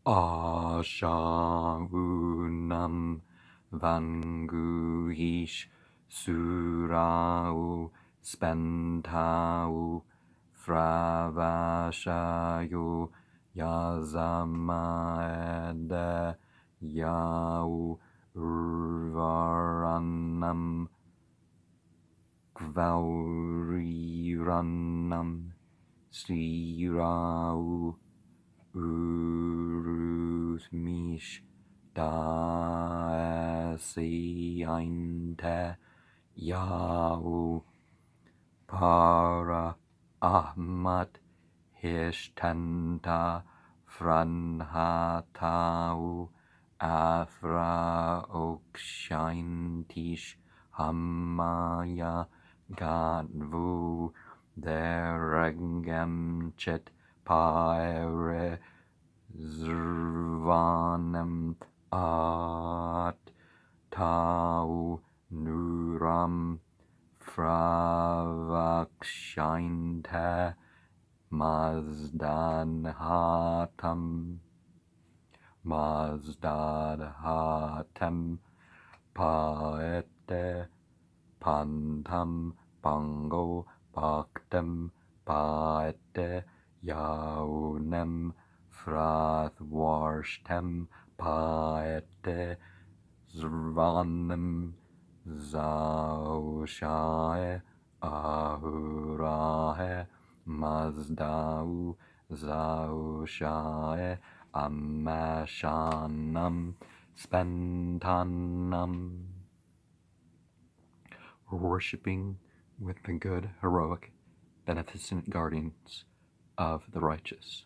Ashaunam vanguhish surau spentau fravashayo yazamaede yau urvaranam Gvauriranam Srirau Urusmish Daseinte Yau Para Ahmad Hishtanta Franhatau Afra Okshaintish Hamaya Gadvu Deregem Chit Pyre Zrvanam At Tau Nuram Fravakshainte Mazdadhatam Paete Pantam Pango Bhaktam Paete Yaunem Frathwarstem Paete Zrvanam Zaushai Ahurahe Mazdau Zaushai Amashanam Spentanam. Worshipping with the good, heroic, beneficent guardians of the righteous.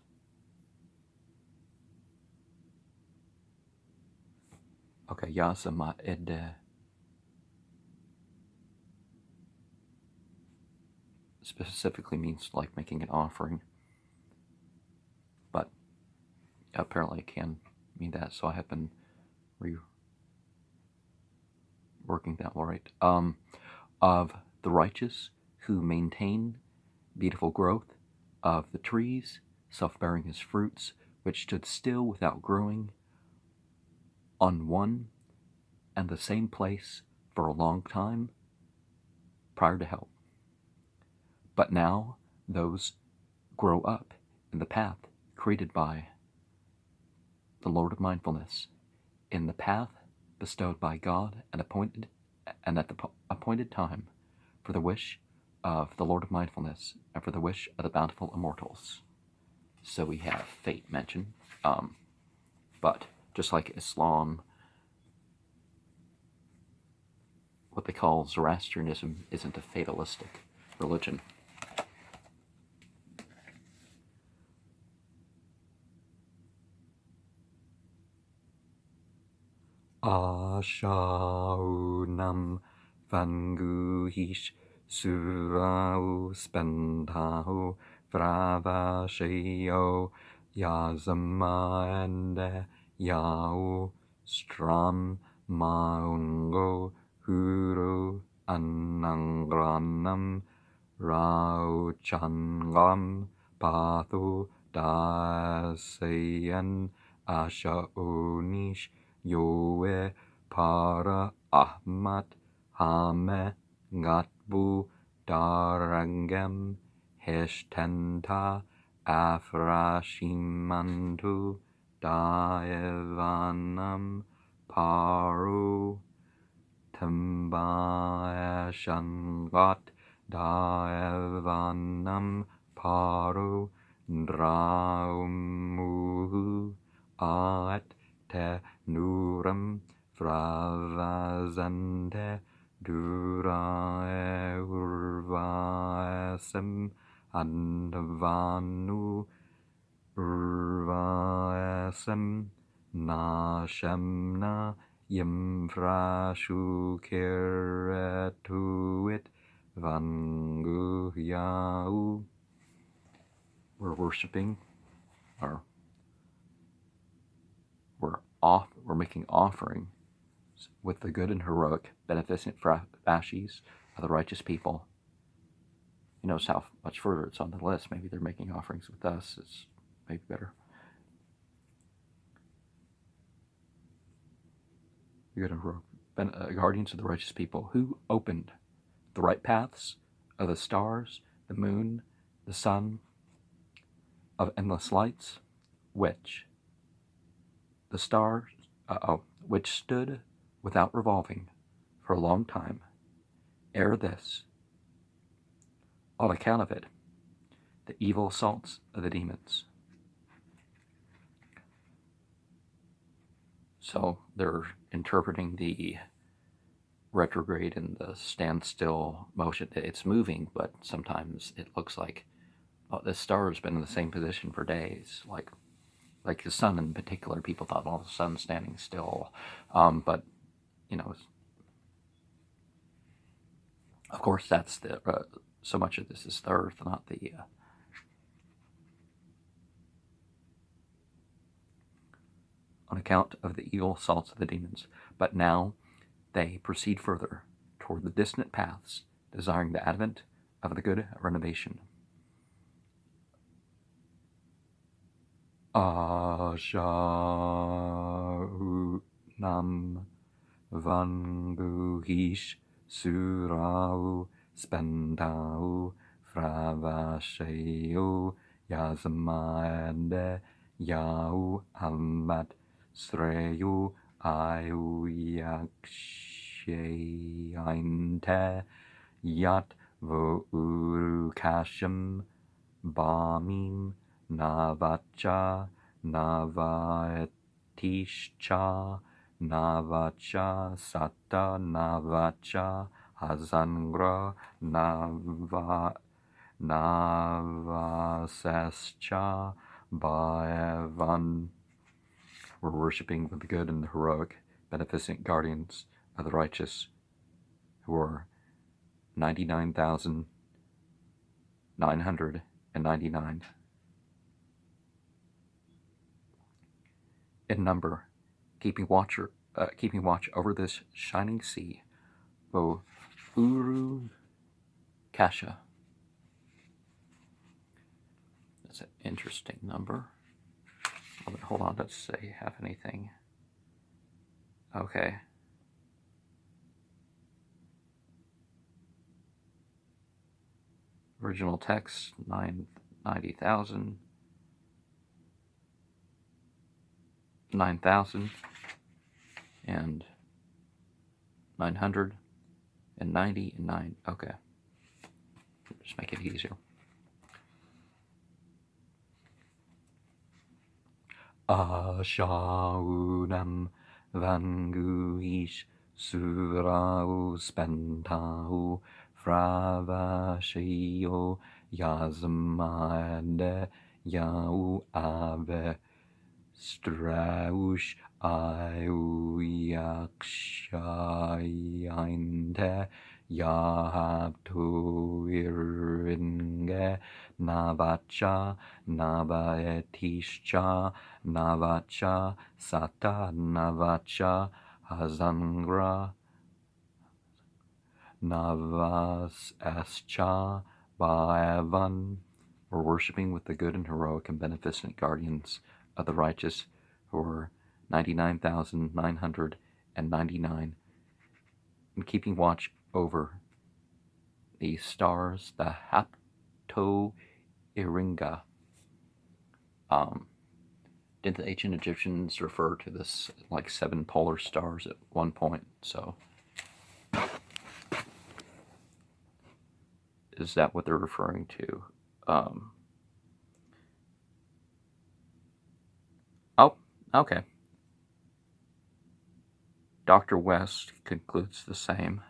Okay, Yasama Ede specifically means like making an offering, but apparently it can mean that, so I have been reworking that right. Of the righteous who maintain beautiful growth, of the trees, self-bearing his fruits, which stood still without growing, on one and the same place for a long time prior to help. But now those grow up in the path created by the Lord of Mindfulness, in the path bestowed by God and at the appointed time, for the wish of the Lord of Mindfulness and for the wish of the bountiful immortals. So we have fate mentioned, but just like Islam, what they call Zoroastrianism isn't a fatalistic religion. Ashaunam vanguhish surau spentau fravashayo yazamande yau stram maungo huru anangranam rauchangam pathu dasayan ashaunish Yoe para Ahmad Hame Gatbu Darangem Heshtenta Afrashimantu Daevanam Paru Tambayashangat Daevanam Paru Draumuhu At Te Nuram Fravazante Durae Urvasam Andavanu Urvasam Nashamna Yimfrashukiretuit Vanguhyau. We're worshiping, or we're making offerings with the good and heroic, beneficent Ashis of the righteous people. You notice how much further it's on the list. Maybe they're making offerings with us. It's maybe better. the good and heroic guardians of the righteous people, who opened the right paths of the stars, the moon, the sun, of endless lights, which the stars, which stood without revolving for a long time, ere this, on account of it, the evil assaults of the demons. So they're interpreting the retrograde and the standstill motion. It's moving, but sometimes it looks like this star has been in the same position for days, like the sun in particular. People thought, well, the sun's standing still, but of course that's the so much of this is the earth, not the on account of the evil assaults of the demons. But now they proceed further toward the distant paths, desiring the advent of the good renovation. Ashaunam vanguhish surau spendau fravasheu yazmade yau amat sreyu ayuyaksheinte yat vourukasham bamim navacha navatischa navacha sata navacha hazangra navasescha bhavan. We're worshiping the good and the heroic, beneficent guardians of the righteous, who are 99,999 in number, keeping watch over this shining sea. O Uru Kasha. That's an interesting number. Hold on, let's say have anything. Okay. Original text 90,000. 9,000 and 900 and 90 and 9. Okay. Just make it easier. Ashaunam vanguish surau spentau fravashio yazmade yau ave straush ayuyakshainte yahabtuiringe navacha navaetischa navacha sata navacha hazangra navasescha bhavan. We're worshiping with the good and heroic and beneficent guardians of the righteous, who are 99,999, and keeping watch over the stars, the Hapto Iringa. Didn't the ancient Egyptians refer to this like 7 polar stars at one point? So is that what they're referring to? Oh, okay. Dr. West concludes the same.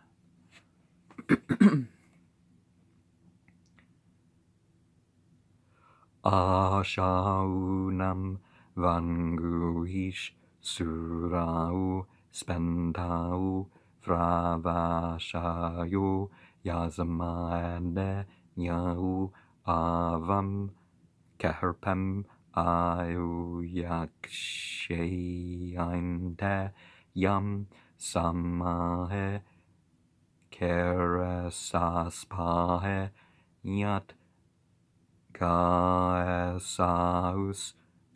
Ashaunam vanguish surau spentau fravashayu yazmade yau avam kaherpem ayuyaksheinte yam samahe keresaspahe yat gaesaus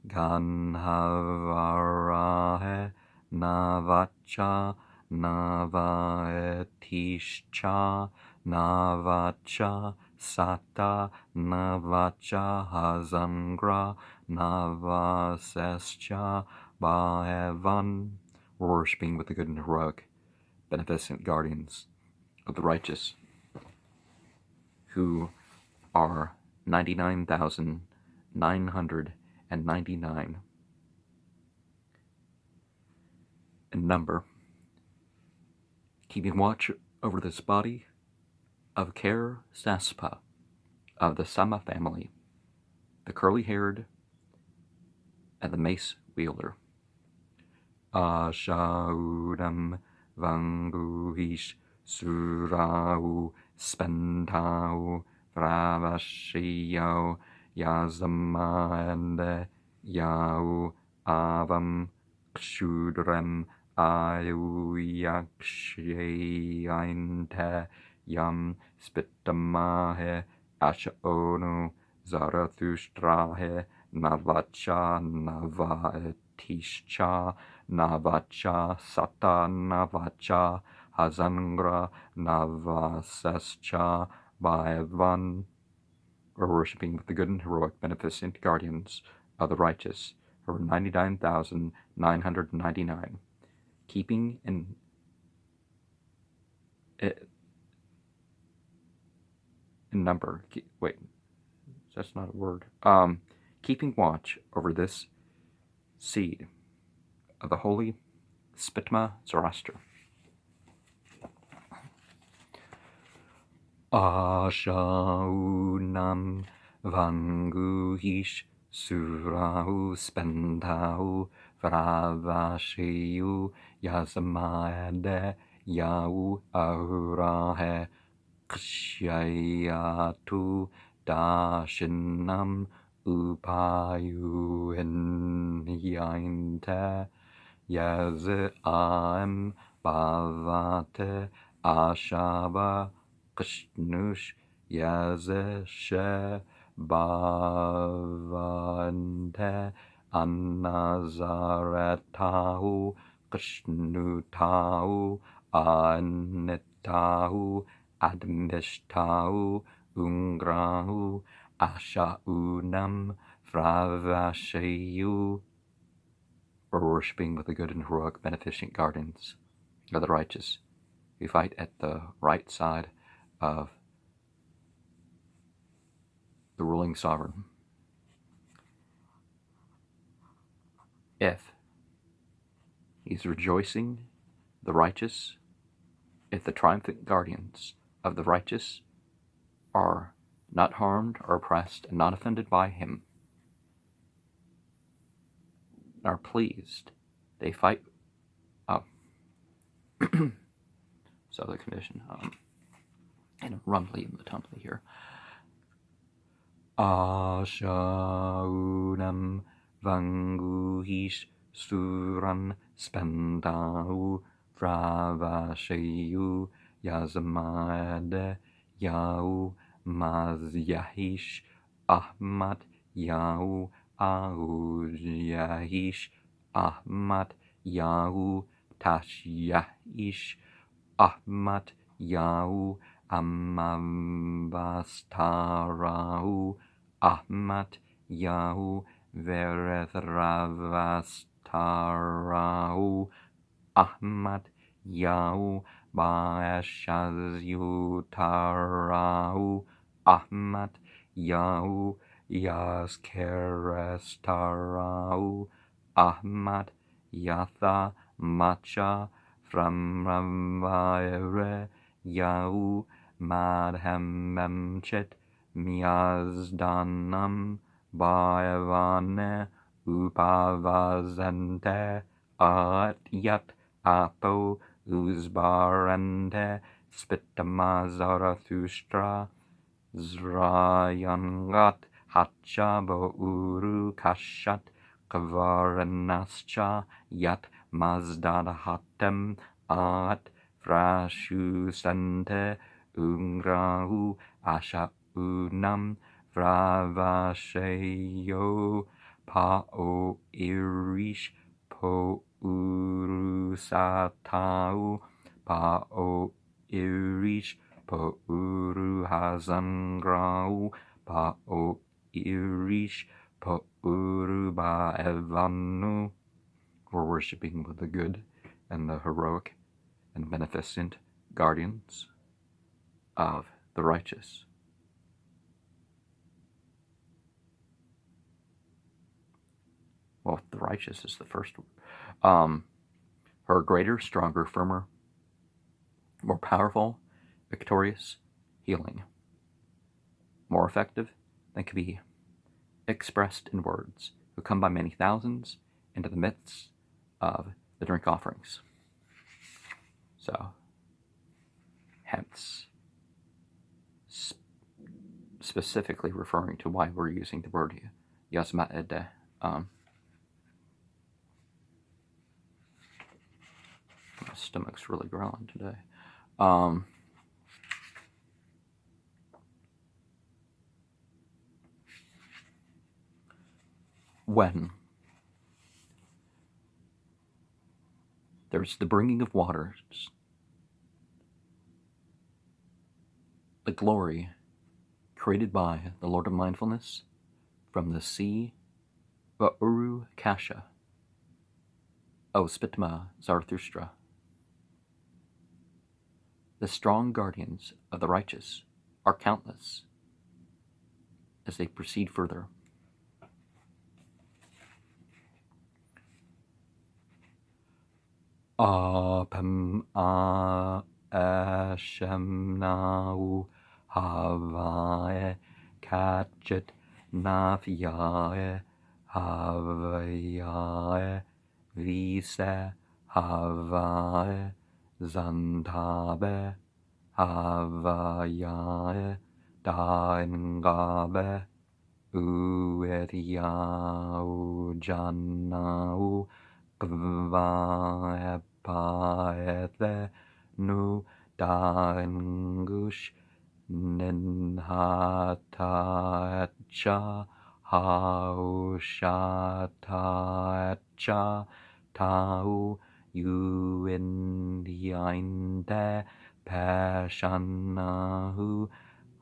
ganhavarahe Navacha Navaetischa Navacha Sata Navacha Hazangra Navasescha Bhaevan. Worshipping with the good and heroic, beneficent guardians of the righteous, who are 99,999 in number, keeping watch over this body of Ker Saspa of the Sama family, the curly-haired and the mace wielder. Ashaudam Vanguhish Surau Spentau Vravashio Yazamande Yau Avam Kshudrem Ayuyakshainte Yam Spitamahe Ashaonu Zarathustrahe Navacha Navaetischa Navacha Sata Navacha Hazangra Navasescha Bhaevan. Or worshipping with the good and heroic, beneficent guardians of the righteous, who are 99,999, keeping in number. Wait, that's not a word. Keeping watch over this seed of the holy Spitma Zoroaster. Ashaunam Vanguhish Surau Spentau Vravashiu Yazamade Yau Ahurahe Kshayatu Dashinam Upayu Yainte Yaze Am Bhavate Ashaba Kshnush Yaze She Bhavante Anazaretahu Kshnutahu Anitahu Admishtahu Ungrahu Ashaunam Vravashayu. Or worshipping with the good and heroic, beneficent guardians of the righteous, who fight at the right side of the ruling sovereign. If he's rejoicing the righteous, if the triumphant guardians of the righteous are not harmed or oppressed and not offended by him, are pleased, they fight so the condition and rumbly and the tumbly here. Ashaunam Vanguhish Suran Spentau Vravashayu Yazamade Yau Mazyahish Ahmad Yau Yahish Ahmad Yau Tashyahish Ahmad Yau Amavastarau Ahmad Yau Veretravastarau Ahmad Yau Baashazyutarau Ahmad Yau Yazkerestarau Ahmad Yatha Macha Framravire Yau Madhememchit Miazdanam Bhavane Upavazente Atyat Apo Uzbarente Spitama Zarathustra Zrayangat Hacha Uru Kashat Kavaranascha Yat Mazdadahatem At Vrashusante Ungrahu Ashaunam Vravashayo Pao Irish Po Uru satau pao irish po uru hazangrau pao irish po uru ba evanu. We're worshipping the good and the heroic and beneficent guardians of the righteous. Well, the righteous is the first word. Her greater, stronger, firmer, more powerful, victorious, healing, more effective than can be expressed in words, who come by many thousands into the midst of the drink offerings. So, hence, specifically referring to why we're using the word Yasma'ede. My stomach's really growling today. When there's the bringing of waters, the glory created by the Lord of Mindfulness from the sea, Va'uru Kasha, O Spitma Zarathustra. The strong guardians of the righteous are countless as they proceed further. Apam a Ashemnau Havae Kachit Nafiae Havayae Vise Havae Zantabe Havayae Daingabe Uetiau Janau Kvaepaethe Nu Daingush Ninhatacha Haushatacha Tau Yuindiainde Pashanahu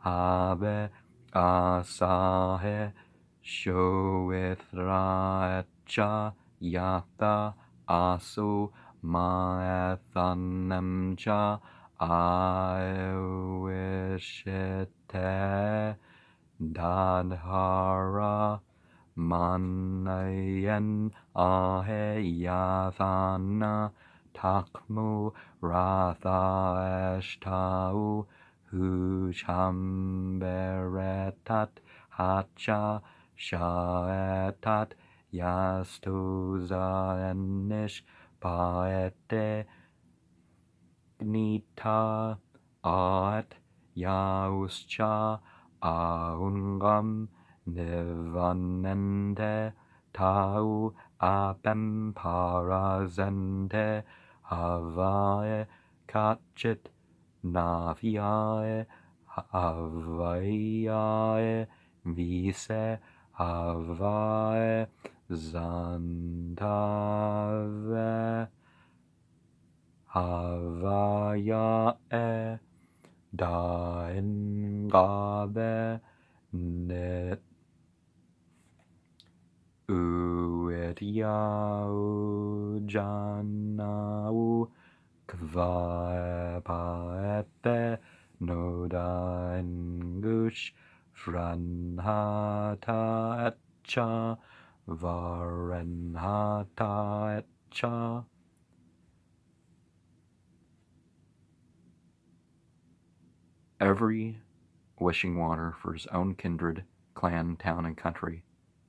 Habe Asahe Shoethracha Yata Asu Maethanemcha Aiwishite Dadhara Manayen Aheyathana Takmu Ratha Eshtau Huchamberetat Hacha Shaetat Yastuzaenish Paete Nita Aet Yauscha Aungam Nivanende Tau Apem Parazende Havae Kachit Naviae Havayae Vise Havae Zantave Havayae Daingabe Net Uetiau Janau Kvaepaete Nodaingush Franhata Etcha Varenhata Etcha. Every wishing water for his own kindred, clan, town, and country,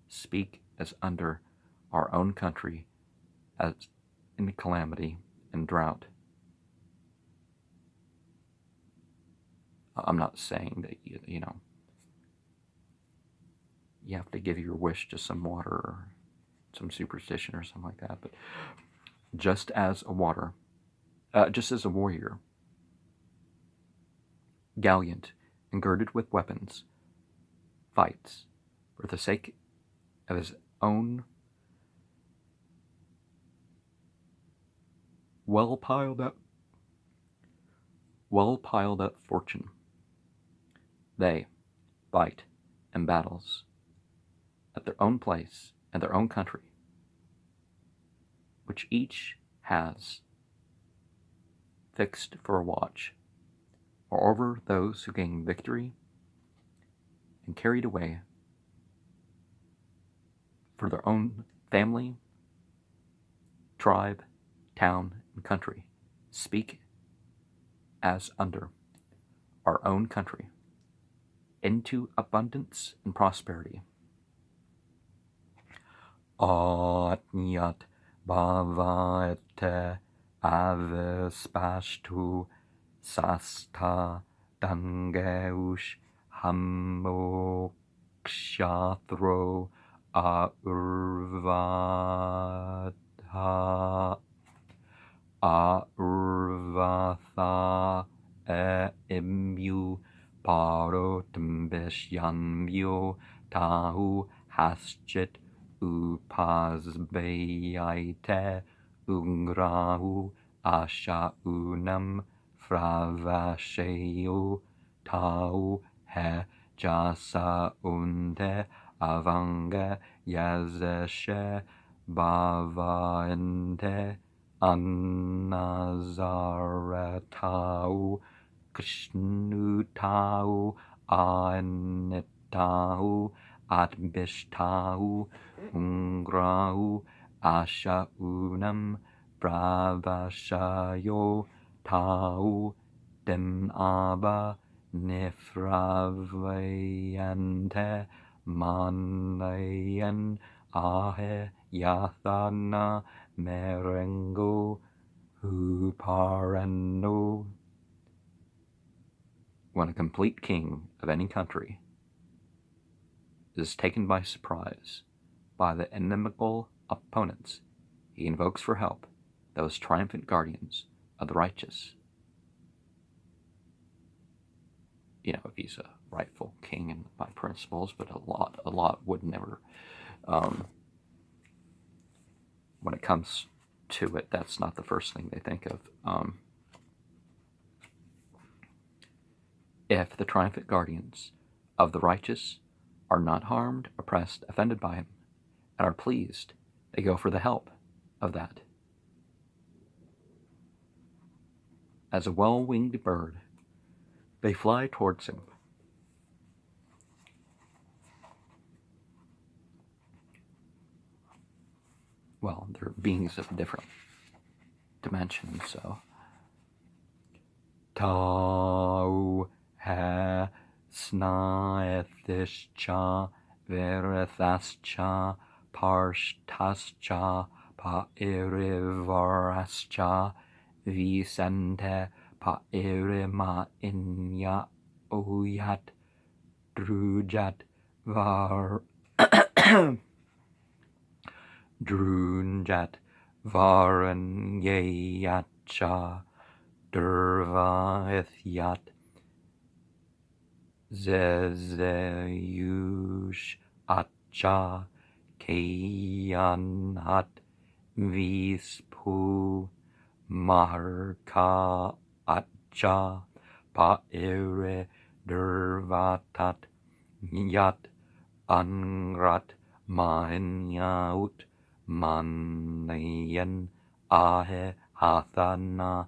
speak as under our own country, as in calamity and drought. I'm not saying that, you have to give your wish to some water or some superstition or something like that, but just as a warrior, gallant and girded with weapons, fights for the sake of his own well piled up fortune. They fight in battles at their own place and their own country, which each has fixed for a watch. Moreover, those who gain victory and carried away for their own family, tribe, town, and country speak as under our own country into abundance and prosperity. Atnyat bhavate avespastu sasta dangeush hamokshatro Arvatha emu parotmbishyanmyo tahu haschit upazbeyaite ungrahu ashaunam fravasheyo tau he jasa unde avanga yazeshe bhavante Anazaretau Krishnutau Anitau Atbishtau Ungrau Ashaunam Pravashayo Tau Dimaba Nifravayante Manayan Ahe Yathana Merengo Huparano. When a complete king of any country is taken by surprise by the inimical opponents, he invokes for help those triumphant guardians of the righteous. You know, if he's a rightful king and by principles, but a lot would never. When it comes to it, that's not the first thing they think of. If the triumphant guardians of the righteous are not harmed, oppressed, offended by him, and are pleased, they go for the help of that. As a well-winged bird, they fly towards him. Well, they're beings of different dimensions, so. Tau he snaethishcha verithascha parshtascha pa irivarascha visente pa irima inya oyat drujat var Drunjat varan yeyatcha durvaithyat zezeyush atcha kayanat vispu marka atcha pa ire durvatat yat angrat manyaut Manayan ahe hathana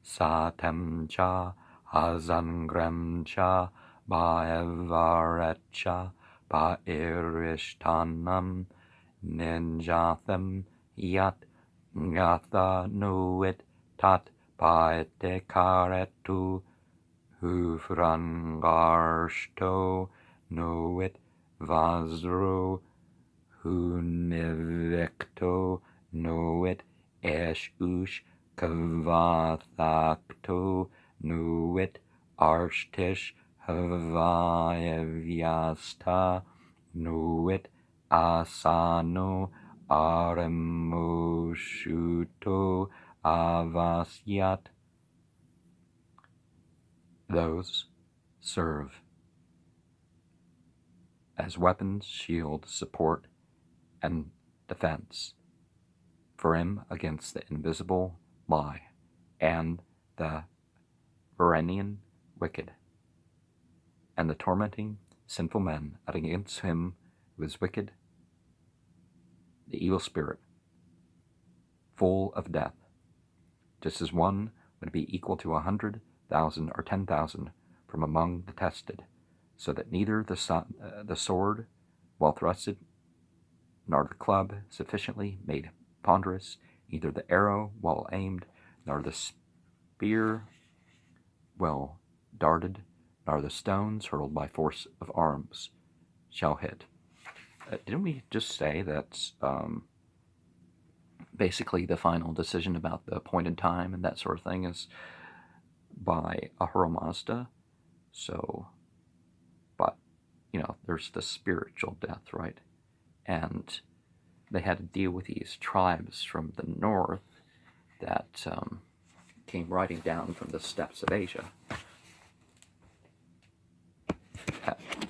satamcha hazangramcha bhaavaretcha bhairishtanam ninjatham yat yatha nuit tat paetekaretu hufrangarshto nuit vazro Hunivecto nuit eshush kavathakto nuit arshtish havayavyasta nuit asano aramoshuto avasyat. Those serve as weapons, shield, support, and defense for him against the invisible lie, and the Varanian wicked, and the tormenting sinful men against him who is wicked, the evil spirit, full of death, just as one would be equal to 100,000 or 10,000 from among the tested, so that neither the sword, well thrusted, nor the club sufficiently made ponderous, neither the arrow well aimed, nor the spear well darted, nor the stones hurled by force of arms shall hit. Didn't we just say that basically the final decision about the appointed time and that sort of thing is by Ahura Mazda? So, but, there's the spiritual death, right? And they had to deal with these tribes from the north that came riding down from the steppes of Asia,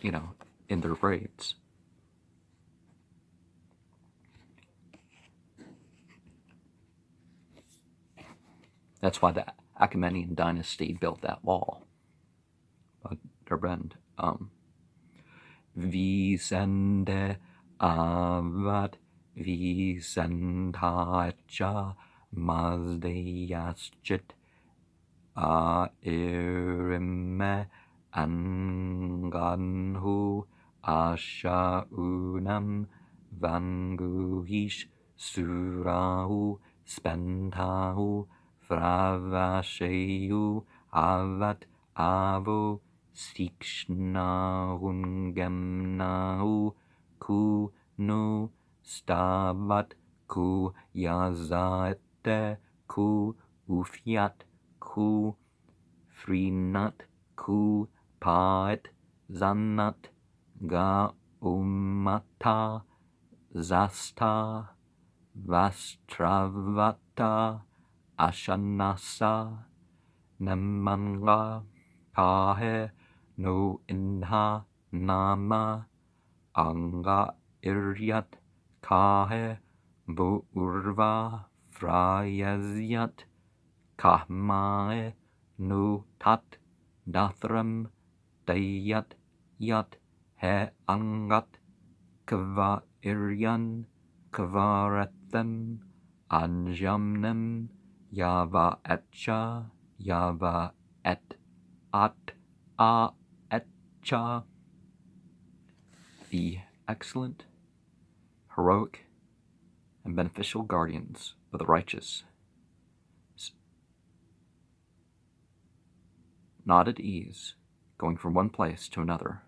in their raids. That's why the Achaemenid dynasty built that wall. But Derbrand, Visende avat Visendacha Mazdeyasjit Airime Anganhu Ashaunam Vanguhish Surau Spentahu Fravasheyu Avat Avo Sikshnahungemnahu Ku nu Stavat Ku Yazate Ku Ufyat Ku Frinat Ku Paet Zanat Ga Umata Zasta Vastravata Ashanasa Nemanga Kahe no Inha Nama Anga Iryat Kahe Burva Frayazyat Kahmae no Tat Dathram Dayat Yat He Angat Kava Iryan Kavaratham Anjamnem Yava Etcha Yava Et At A Etcha. The excellent, heroic, and beneficial guardians of the righteous, not at ease, going from one place to another,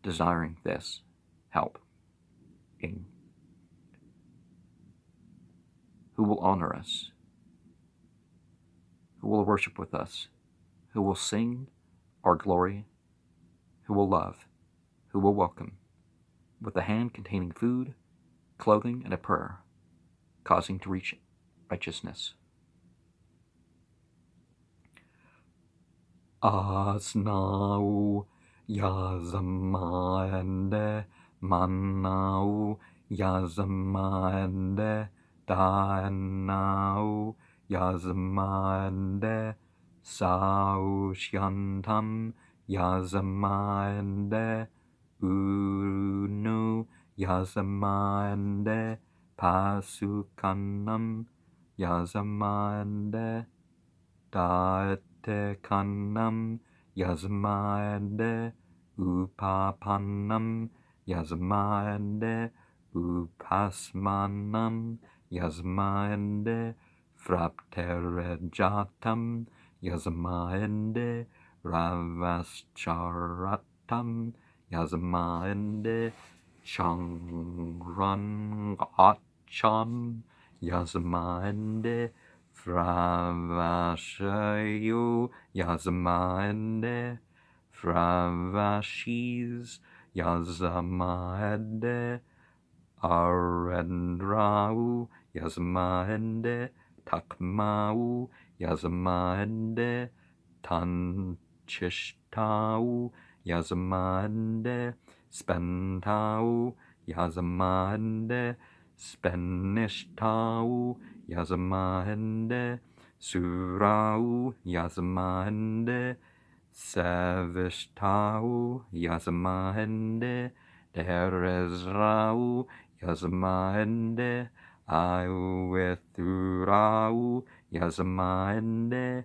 desiring this help, King, who will honor us, who will worship with us, who will sing our glory, who will love, who will welcome, with a hand containing food, clothing, and a prayer, causing to reach righteousness. Asnau Yazamande Manau Yazamande Danau Yazamande Sausyantam Yazamande Unu Yazamande Pasukanam Yazamande Datekanam Yazamande Upapanam Yazamande Upasmanam Yazamande Frapterejatam Yazamande Ravascharatam Yazamande Changrangacham Yazamande Fravashayu Yazamande Fravashis Yazamande Arendrau Yazamande Takmau Yazamande Tanchishtau Yazamande Spentau Yazamande Spenishtau Yazamahende, Surau Yazamahende, Savishtau Yazamahende, Derezrau Yazamahende, Iwithurau Yazamahende,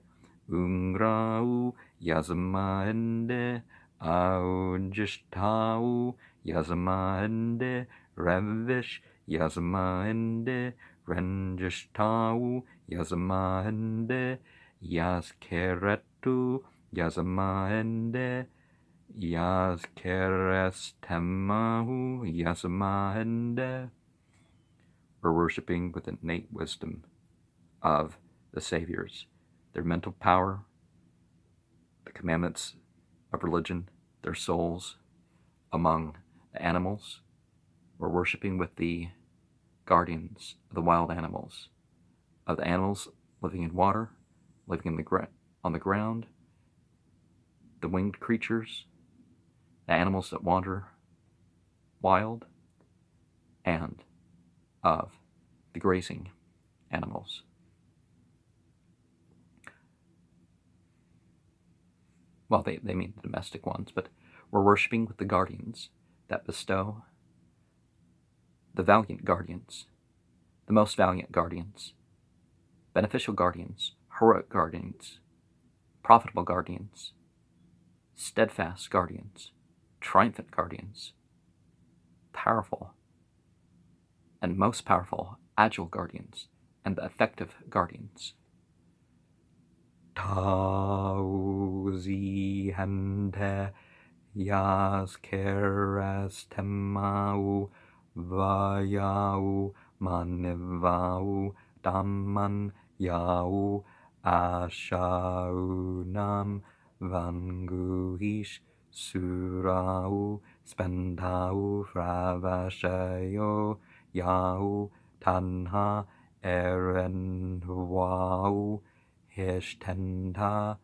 Ungrau Yazamahende, Aujishtau Yazamahende, Revish Yazamahende, Renjishtau Yazamahende, Yazkeretu Yazamahende, Yazkerestemahu Yazamahende. We're worshiping with innate wisdom of the Saviors, their mental power, the commandments of religion, their souls among the animals. We're worshiping with the guardians of the wild animals, of the animals living in water, living in on the ground, the winged creatures, the animals that wander wild, and of the grazing animals. Well, they mean the domestic ones, but we're worshiping with the guardians that bestow, the valiant guardians, the most valiant guardians, beneficial guardians, heroic guardians, profitable guardians, steadfast guardians, triumphant guardians, powerful and most powerful, agile guardians, and the effective guardians. Tauzi hente yazkerestemau vayau manivau damman yau ashaunam vanguhish surau spendau fravashayo yau tanha erenwau hishtenta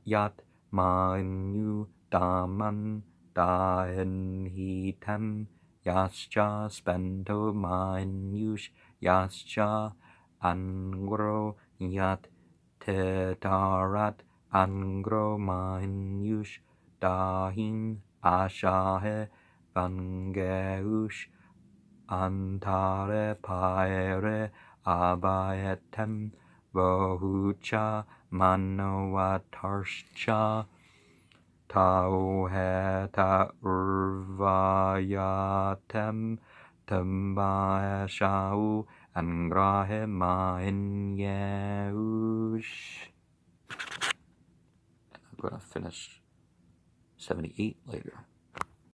yat manu daman daen hitem yascha spento manush yascha angro yat tetarat angro manush dahin ashahe vangeush antare paere abayetem vohucha manowatarscha tauheta urvayatem tambaeshau angrahe mainyeush. I'm going to finish 78 later.